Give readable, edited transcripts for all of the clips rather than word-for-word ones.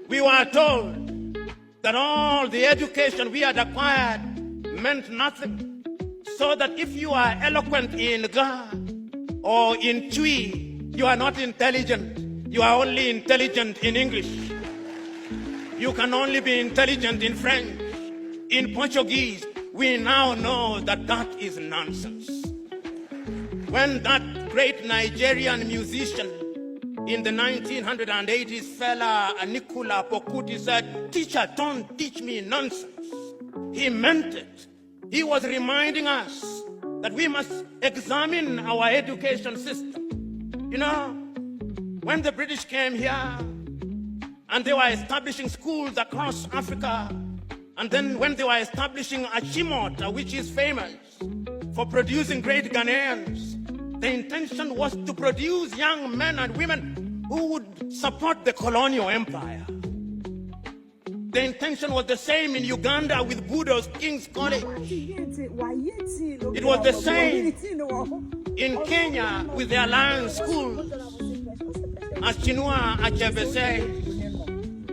We were told that all the education we had acquired meant nothing, so that if you are eloquent in Ga or in Twi, you are not intelligent. You are only intelligent in English. You can only be intelligent in French, in Portuguese. We now know that that is nonsense. When that great Nigerian musician in the 1980s, fella Nicola Pokuti said, "Teacher, don't teach me nonsense," he meant it. He was reminding us that we must examine our education system. You know, when the British came here and they were establishing schools across Africa, and then when they were establishing Achimota, which is famous for producing great Ghanaians, the intention was to produce young men and women who would support the colonial empire. The intention was the same in Uganda with Budo's King's College. It was the same in Kenya with the Alliance Schools. As Chinua Achebe says,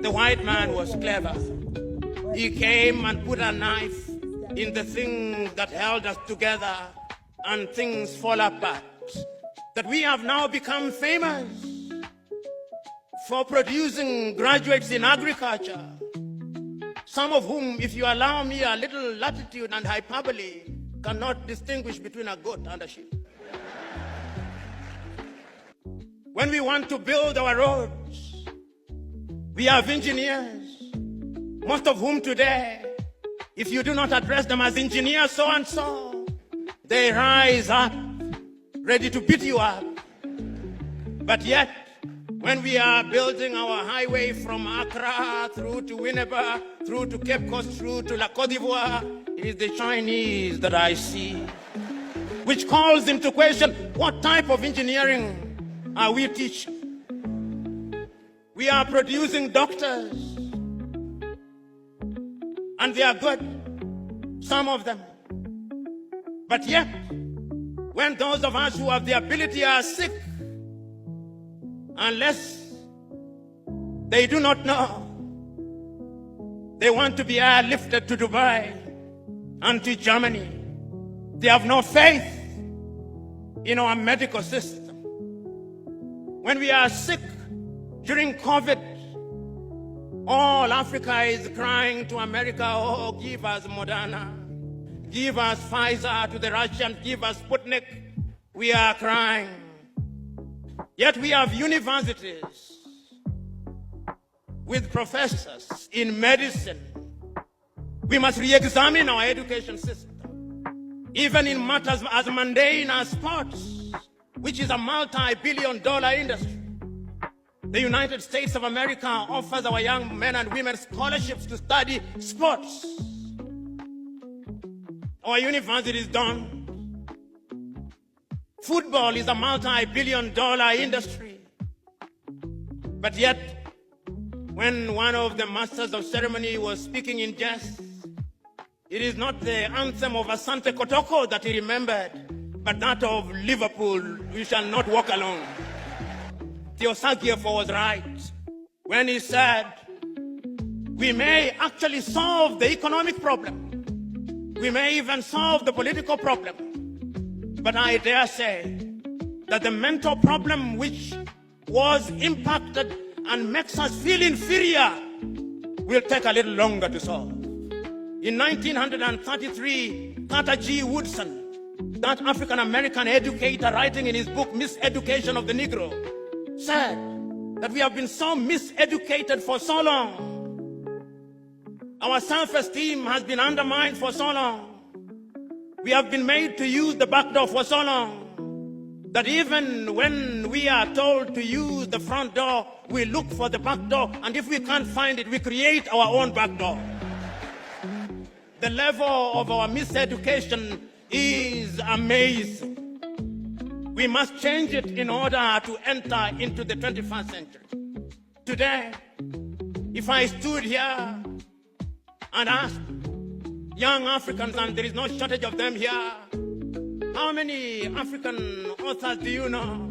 the white man was clever. He came and put a knife in the thing that held us together, and things fall apart. That we have now become famous for producing graduates in agriculture, some of whom, if you allow me a little latitude and hyperbole, cannot distinguish between a goat and a sheep. When we want to build our roads, we have engineers, most of whom today, if you do not address them as engineers so-and-so, they rise up, ready to beat you up. But yet, when we are building our highway from Accra through to Winneba, through to Cape Coast, through to La Côte d'Ivoire, it is the Chinese that I see, which calls into question, what type of engineering are we teaching? We are producing doctors, and they are good, some of them. But yet, when those of us who have the ability are sick, unless they do not know, they want to be airlifted to Dubai and to Germany. They have no faith in our medical system. When we are sick during COVID, all Africa is crying to America, "Oh, give us Moderna. Give us Pfizer," to the Russians, "Give us Sputnik." We are crying. Yet we have universities with professors in medicine. We must re-examine our education system, even in matters as mundane as sports, which is a multi-billion-dollar industry. The United States of America offers our young men and women scholarships to study sports. Our universities don't. Football is a multi-billion-dollar industry. But yet, when one of the masters of ceremony was speaking in jest, it is not the anthem of Asante Kotoko that he remembered, but that of Liverpool, "We shall not walk alone." Theosagiefo was right when he said, we may actually solve the economic problem. We may even solve the political problem. But I dare say that the mental problem which was impacted and makes us feel inferior will take a little longer to solve. In 1933, Carter G. Woodson, that African-American educator writing in his book, Miseducation of the Negro, said that we have been so miseducated for so long. Our self-esteem has been undermined for so long. We have been made to use the back door for so long that even when we are told to use the front door, we look for the back door, and if we can't find it, we create our own back door. The level of our miseducation is amazing. We must change it in order to enter into the 21st century. Today, if I stood here and asked young Africans, and there is no shortage of them here, how many African authors do you know?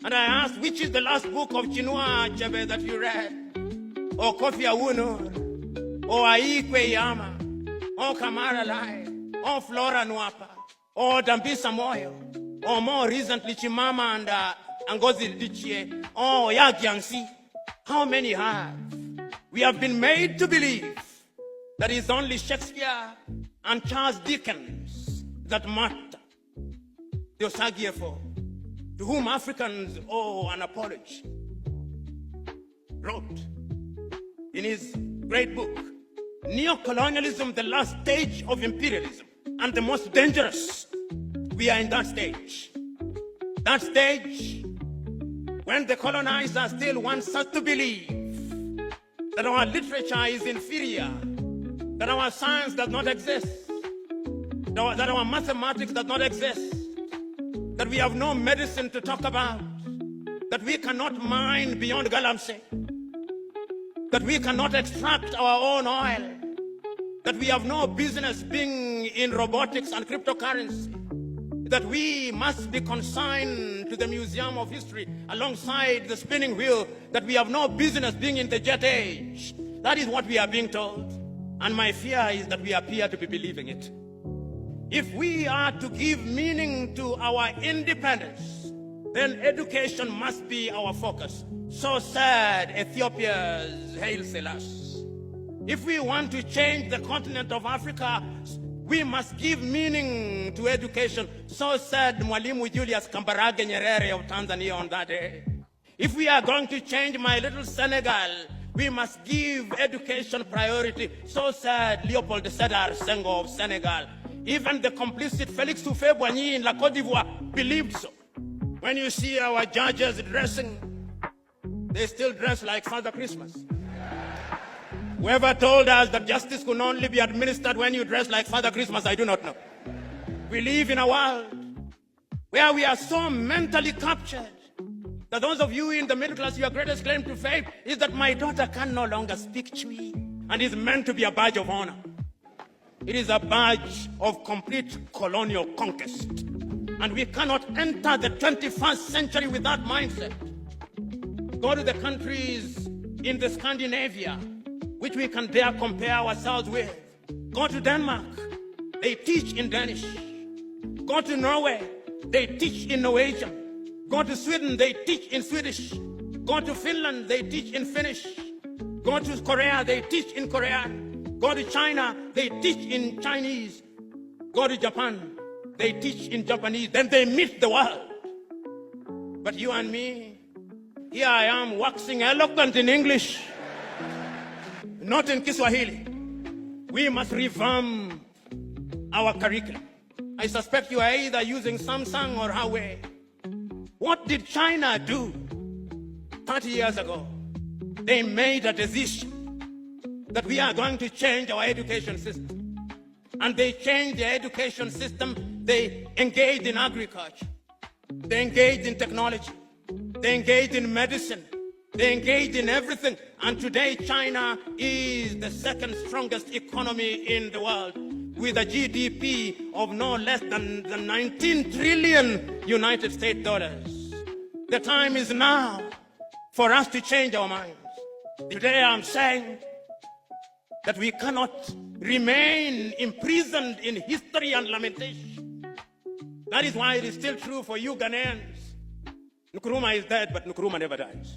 And I asked, which is the last book of Chinua Achebe that you read? or Kofi Awunor, or Aikwe Yama, or Kamara Lai, or Flora Nwapa, or Dambisa Moyo, or more recently Chimama and Ngozi Adichie, or Yagiansi. How many have? We have been made to believe that it's only Shakespeare and Charles Dickens that matter. The Osagyefo, to whom Africans owe an apology, wrote in his great book, Neocolonialism, the last stage of imperialism, and the most dangerous. We are in that stage. That stage when the colonizer still wants us to believe that our literature is inferior, that our science does not exist, that our mathematics does not exist, that we have no medicine to talk about, that we cannot mine beyond Galamsey, that we cannot extract our own oil, that we have no business being in robotics and cryptocurrency, that we must be consigned to the Museum of History alongside the spinning wheel, that we have no business being in the jet age. That is what we are being told. And my fear is that we appear to be believing it. If we are to give meaning to our independence, then education must be our focus. So said Ethiopia's Haile Selassie. If we want to change the continent of Africa, we must give meaning to education. So said Mwalimu Julius Kambarage Nyerere of Tanzania on that day. If we are going to change my little Senegal, we must give education priority. So said Leopold Sédar Senghor of Senegal. Even the complicit Félix Houphouët-Boigny in La Côte d'Ivoire believed so. When you see our judges dressing, they still dress like Father Christmas. Whoever told us that justice could only be administered when you dress like Father Christmas, I do not know. We live in a world where we are so mentally captured that those of you in the middle class, your greatest claim to fame is that my daughter can no longer speak Chui, and is meant to be a badge of honor. It is a badge of complete colonial conquest. And we cannot enter the 21st century with that mindset. Go to the countries in the Scandinavia, which we can dare compare ourselves with. Go to Denmark, they teach in Danish. Go to Norway, they teach in Norwegian. Go to Sweden, they teach in Swedish. Go to Finland, they teach in Finnish. Go to Korea, they teach in Korean. Go to China, they teach in Chinese. Go to Japan, they teach in Japanese. Then they meet the world. But you and me, here I am waxing eloquent in English, not in Kiswahili. We must revamp our curriculum. I suspect you are either using Samsung or Huawei. What did China do 30 years ago? They made a decision that we are going to change our education system. And they changed the education system. They engaged in agriculture. They engaged in technology. They engaged in medicine. They engaged in everything. And today, China is the second strongest economy in the world, with a GDP of no less than 19 trillion United States dollars. The time is now for us to change our minds. Today, I'm saying that we cannot remain imprisoned in history and lamentation. That is why it is still true for you Ghanaians. Nkrumah is dead, but Nkrumah never dies.